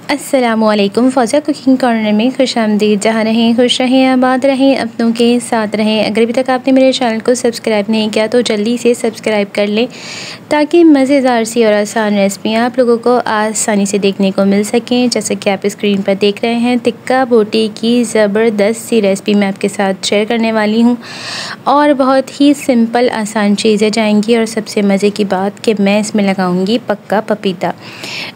अस्सलामुअलैकुम। फ़ौज़िया cooking corner में खुशामदीद। जहाँ रहें खुश रहें, आबाद रहें, अपनों के साथ रहें। अगर अभी तक आपने मेरे चैनल को सब्सक्राइब नहीं किया तो जल्दी से सब्सक्राइब कर लें ताकि मज़ेदार सी और आसान रेसिपियाँ आप लोगों को आसानी से देखने को मिल सकें। जैसे कि आप स्क्रीन पर देख रहे हैं, टिक्का बोटी की ज़बरदस्त सी रेसिपी मैं आपके साथ शेयर करने वाली हूँ और बहुत ही सिंपल आसान चीज़ें जाएंगी। और सबसे मज़े की बात कि मैं इसमें लगाऊंगी पक्का पपीता।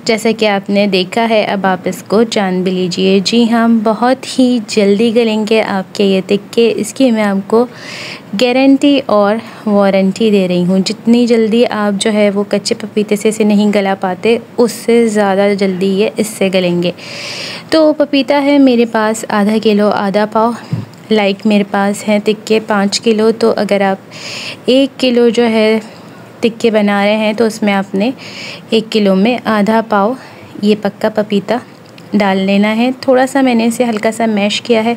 जैसा कि आपने देखा है, अब आप इसको जान भी लीजिए। जी हाँ, बहुत ही जल्दी गलेंगे आपके ये टिक्के, इसकी मैं आपको गारंटी और वारंटी दे रही हूँ। जितनी जल्दी आप जो है वो कच्चे पपीते से इसे नहीं गला पाते, उससे ज़्यादा जल्दी ये इससे गलेंगे। तो पपीता है मेरे पास आधा किलो, आधा पाव। मेरे पास हैं टिक्के 5 किलो। तो अगर आप 1 किलो जो है टिक्के बना रहे हैं तो उसमें आपने 1 किलो में आधा पाव ये पक्का पपीता डाल लेना है। थोड़ा सा मैंने इसे हल्का सा मैश किया है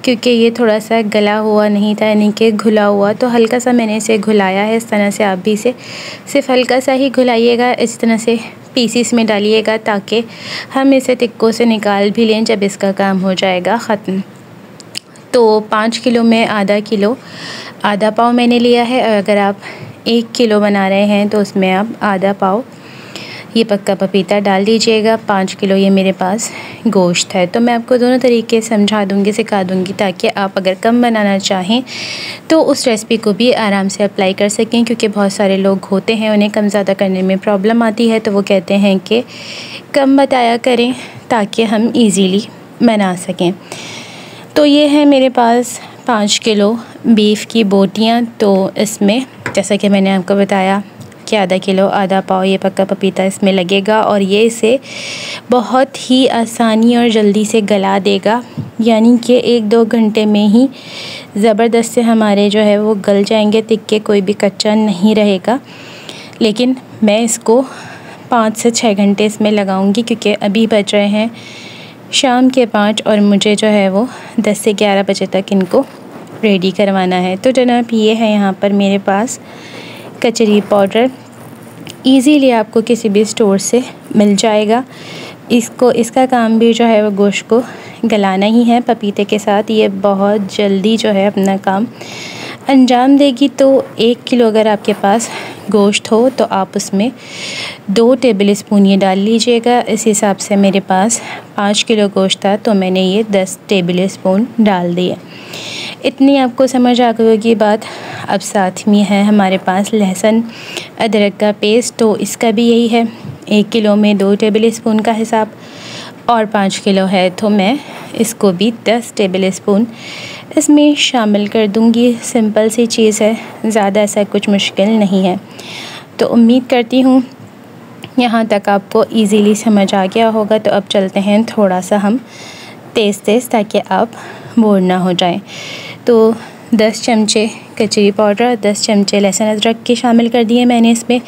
क्योंकि ये थोड़ा सा गला हुआ नहीं था, यानी कि घुला हुआ, तो हल्का सा मैंने इसे घुलाया है। इस तरह से आप भी इसे सिर्फ हल्का सा ही घुलाइएगा, इस तरह से पीसीस में डालिएगा ताकि हम इसे टिक्कों से निकाल भी लें जब इसका काम हो जाएगा ख़त्म। तो 5 किलो में आधा किलो आधा पाव मैंने लिया है। अगर आप 1 किलो बना रहे हैं तो उसमें आप आधा पाव ये पक्का पपीता डाल दीजिएगा। 5 किलो ये मेरे पास गोश्त है। तो मैं आपको दोनों तरीके समझा दूँगी, सिखा दूँगी ताकि आप अगर कम बनाना चाहें तो उस रेसिपी को भी आराम से अप्लाई कर सकें। क्योंकि बहुत सारे लोग होते हैं, उन्हें कम ज़्यादा करने में प्रॉब्लम आती है, तो वो कहते हैं कि कम बताया करें ताकि हम ईज़िली बना सकें। तो ये है मेरे पास 5 किलो बीफ की बोटियाँ। तो इसमें जैसा कि मैंने आपको बताया कि आधा किलो आधा पाव ये पक्का पपीता इसमें लगेगा और ये इसे बहुत ही आसानी और जल्दी से गला देगा, यानी कि 1-2 घंटे में ही ज़बरदस्त से हमारे जो है वो गल जाएंगे टिक्के, कोई भी कच्चा नहीं रहेगा। लेकिन मैं इसको 5 से 6 घंटे इसमें लगाऊंगी क्योंकि अभी बज रहे हैं शाम के 5 और मुझे जो है वो 10 से 11 बजे तक इनको रेडी करवाना है। तो जनाब, ये है यहाँ पर मेरे पास कचरी पाउडर, इजीली आपको किसी भी स्टोर से मिल जाएगा। इसका काम भी जो है वो गोश्त को गलाना ही है पपीते के साथ। ये बहुत जल्दी जो है अपना काम अंजाम देगी। तो 1 किलो अगर आपके पास गोश्त हो तो आप उसमें 2 टेबल स्पून ये डाल लीजिएगा। इस हिसाब से मेरे पास 5 किलो गोश्त था तो मैंने ये 10 टेबल स्पून डाल दिए। इतनी आपको समझ आ गई होगी बात। अब साथ में है हमारे पास लहसुन अदरक का पेस्ट, तो इसका भी यही है 1 किलो में 2 टेबल स्पून का हिसाब और 5 किलो है तो मैं इसको भी 10 टेबल स्पून इसमें शामिल कर दूंगी। सिंपल सी चीज़ है, ज़्यादा ऐसा कुछ मुश्किल नहीं है। तो उम्मीद करती हूँ यहाँ तक आपको इजीली समझ आ गया होगा। तो अब चलते हैं थोड़ा सा हम तेज़ ताकि आप बोर ना हो जाएं। तो 10 चमचे कचरी पाउडर, 10 चमचे लहसुन अदरक के शामिल कर दिए मैंने इसमें।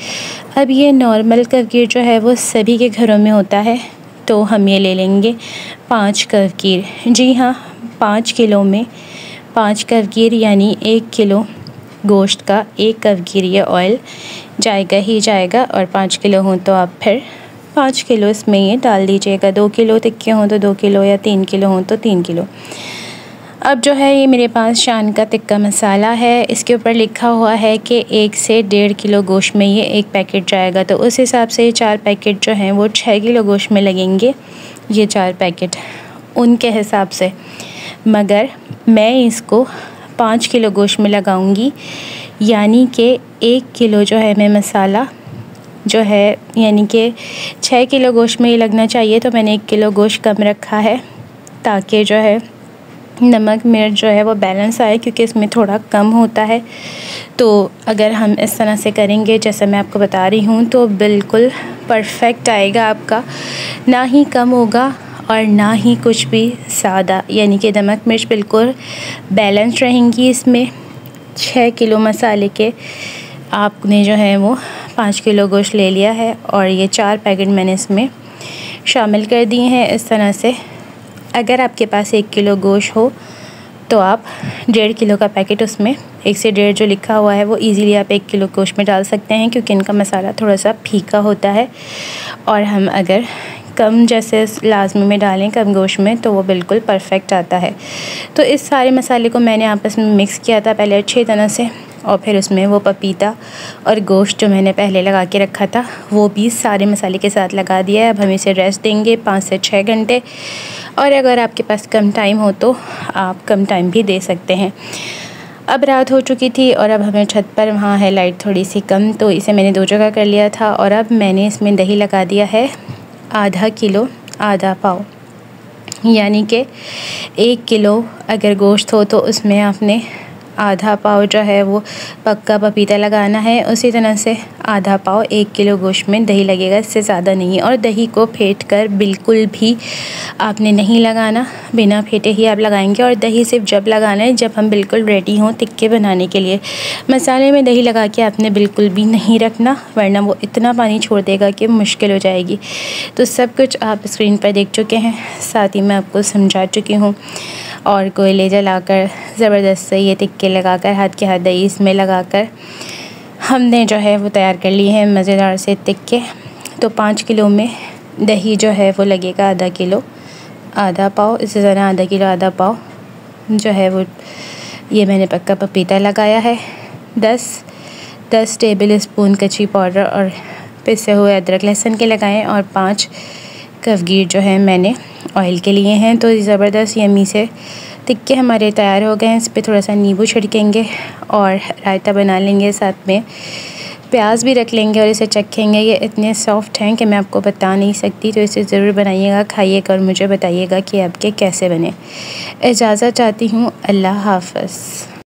अब ये नॉर्मल कवगीर जो है वो सभी के घरों में होता है, तो हम ये ले लेंगे 5 कवगीर। जी हाँ, 5 किलो में 5 कवगीर यानी 1 किलो गोश्त का 1 कवगीर ये ऑयल जाएगा ही जाएगा। और 5 किलो हो तो आप फिर 5 किलो इसमें ये डाल दीजिएगा। 2 किलो टिक्के हों तो 2 किलो या 3 किलो हों तो 3 किलो। अब जो है ये मेरे पास शान का टिक्का मसाला है। इसके ऊपर लिखा हुआ है कि 1 से 1.5 किलो गोश्त में ये 1 पैकेट जाएगा। तो उस हिसाब से ये 4 पैकेट जो हैं वो 6 किलो गोश्त में लगेंगे, ये 4 पैकेट उनके हिसाब से। मगर मैं इसको 5 किलो गोश्त में लगाऊंगी, यानी कि 1 किलो जो है मैं मसाला जो है, यानी कि 6 किलो गोश्त में ये लगना चाहिए। तो मैंने 1 किलो गोश्त कम रखा है ताकि जो है नमक मिर्च जो है वो बैलेंस आए, क्योंकि इसमें थोड़ा कम होता है। तो अगर हम इस तरह से करेंगे जैसे मैं आपको बता रही हूँ तो बिल्कुल परफेक्ट आएगा आपका, ना ही कम होगा और ना ही कुछ भी ज़्यादा, यानी कि नमक मिर्च बिल्कुल बैलेंस रहेंगी इसमें। 6 किलो मसाले के आपने जो है वो 5 किलो गोश्त ले लिया है और ये 4 पैकेट मैंने इसमें शामिल कर दिए हैं इस तरह से। अगर आपके पास 1 किलो गोश्त हो तो आप 1.5 किलो का पैकेट उसमें 1 से 1.5 जो लिखा हुआ है वो इजीली आप 1 किलो गोश्त में डाल सकते हैं, क्योंकि इनका मसाला थोड़ा सा फीका होता है। और हम अगर कम जैसे लाजमी में डालें, कम गोश्त में, तो वो बिल्कुल परफेक्ट आता है। तो इस सारे मसाले को मैंने आपस में मिक्स किया था पहले अच्छी तरह से, और फिर उसमें वो पपीता और गोश्त जो मैंने पहले लगा के रखा था वो भी सारे मसाले के साथ लगा दिया है। अब हम इसे रेस्ट देंगे 5 से 6 घंटे, और अगर आपके पास कम टाइम हो तो आप कम टाइम भी दे सकते हैं। अब रात हो चुकी थी और अब हमें छत पर, वहाँ है लाइट थोड़ी सी कम, तो इसे मैंने 2 जगह कर लिया था। और अब मैंने इसमें दही लगा दिया है आधा किलो आधा पाव, यानी कि 1 किलो अगर गोश्त हो तो उसमें आपने आधा पाव जो है वो पक्का पपीता लगाना है। उसी तरह से आधा पाव 1 किलो गोश्त में दही लगेगा, इससे ज़्यादा नहीं। और दही को फेंट कर बिल्कुल भी आपने नहीं लगाना, बिना फेंटे ही आप लगाएंगे। और दही सिर्फ जब लगाना है जब हम बिल्कुल रेडी हों टिक्के बनाने के लिए। मसाले में दही लगा के आपने बिल्कुल भी नहीं रखना, वरना वो इतना पानी छोड़ देगा कि मुश्किल हो जाएगी। तो सब कुछ आप स्क्रीन पर देख चुके हैं, साथ ही मैं आपको समझा चुकी हूँ। और कोयले जलाकर ज़बरदस्त से ये टिक्के लगाकर हाथ के हाथ दही इसमें लगाकर हमने जो है वो तैयार कर लिए हैं मज़ेदार से टिक्के। तो 5 किलो में दही जो है वो लगेगा आधा किलो आधा पाव, इससे ज़्यादा आधा किलो आधा पाव जो है वो ये मैंने पक्का पपीता लगाया है। 10 टेबल स्पून कच्ची पाउडर और पिसे हुए अदरक लहसुन के लगाएं, और 5 कफगीर जो है मैंने ऑयल के लिए हैं। तो ज़बरदस्त यम्मी से टिक्के हमारे तैयार हो गए हैं। इस पर थोड़ा सा नींबू छिड़केंगे और रायता बना लेंगे, साथ में प्याज भी रख लेंगे और इसे चखेंगे। ये इतने सॉफ्ट हैं कि मैं आपको बता नहीं सकती। तो इसे ज़रूर बनाइएगा, खाइएगा और मुझे बताइएगा कि आपके कैसे बने। इजाज़त चाहती हूँ, अल्लाह हाफ़िज़।